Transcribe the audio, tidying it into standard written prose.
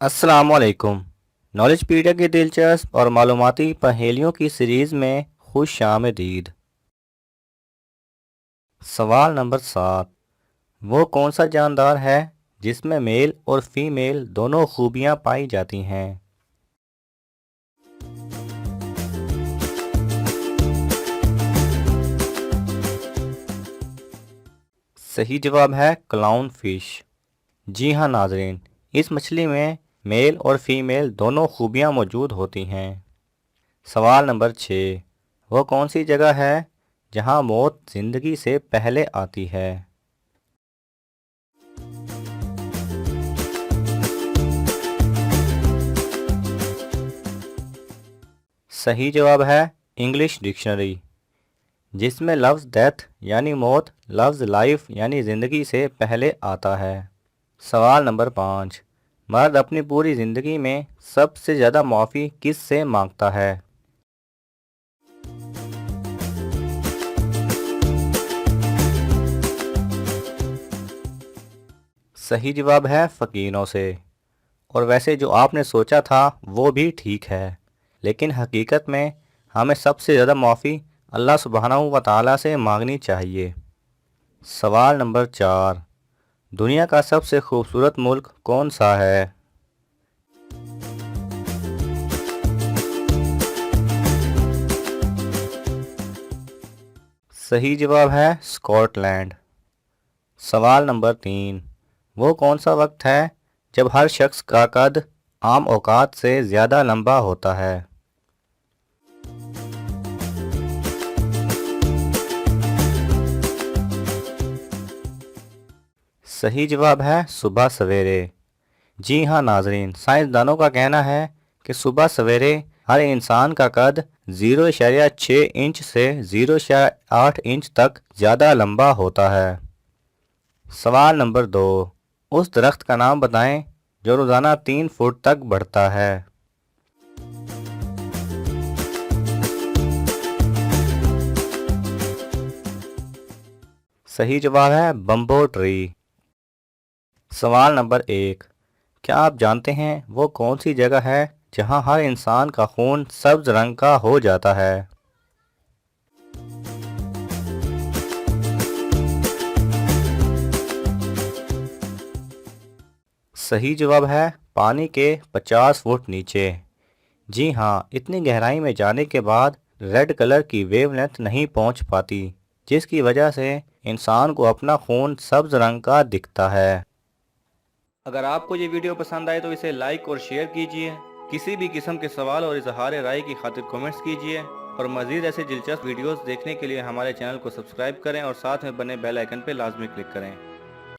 अस्सलाम वालेकुम। नॉलेज पीडिया की दिलचस्प और मालूमाती पहेलियों की सीरीज़ में खुश आमदीद। सवाल नंबर 7। वो कौन सा जानदार है जिसमें मेल और फीमेल दोनों खूबियां पाई जाती हैं? सही जवाब है क्लाउन फिश। जी हाँ नाजरीन, इस मछली में मेल और फीमेल दोनों खूबियां मौजूद होती हैं। सवाल नंबर 6। वो कौन सी जगह है जहां मौत जिंदगी से पहले आती है? सही जवाब है इंग्लिश डिक्शनरी, जिसमें लफ्ज़ डेथ यानी मौत लफ्ज़ लाइफ यानी ज़िंदगी से पहले आता है। सवाल नंबर 5। मर्द अपनी पूरी ज़िंदगी में सबसे ज़्यादा माफ़ी किस से मांगता है? सही जवाब है फ़कीरों से। और वैसे जो आपने सोचा था वो भी ठीक है, लेकिन हकीकत में हमें सबसे ज़्यादा माफ़ी अल्लाह सुब्हानहू व तआला से मांगनी चाहिए। सवाल नंबर 4। दुनिया का सबसे खूबसूरत मुल्क कौन सा है? सही जवाब है स्कॉटलैंड। सवाल नंबर 3। वो कौन सा वक्त है जब हर शख्स का कद आम औकात से ज़्यादा लंबा होता है? सही जवाब है सुबह सवेरे। जी हाँ नाजरीन, साइंसदानों का कहना है कि सुबह सवेरे हर इंसान का कद 0.6 इंच से 0.8 इंच तक ज़्यादा लंबा होता है। सवाल नंबर 2। उस दरख्त का नाम बताएं जो रोज़ाना 3 फुट तक बढ़ता है। सही जवाब है बम्बो ट्री। सवाल नंबर 1। क्या आप जानते हैं वो कौन सी जगह है जहां हर इंसान का खून सब्ज रंग का हो जाता है? सही जवाब है पानी के 50 फुट नीचे। जी हाँ, इतनी गहराई में जाने के बाद रेड कलर की वेवलेंथ नहीं पहुंच पाती, जिसकी वजह से इंसान को अपना खून सब्ज रंग का दिखता है। अगर आपको ये वीडियो पसंद आए तो इसे लाइक और शेयर कीजिए। किसी भी किस्म के सवाल और इजहार राय की खातिर कमेंट्स कीजिए और मज़ीद ऐसे दिलचस्प वीडियोस देखने के लिए हमारे चैनल को सब्सक्राइब करें और साथ में बने बेल आइकन पर लाजमी क्लिक करें।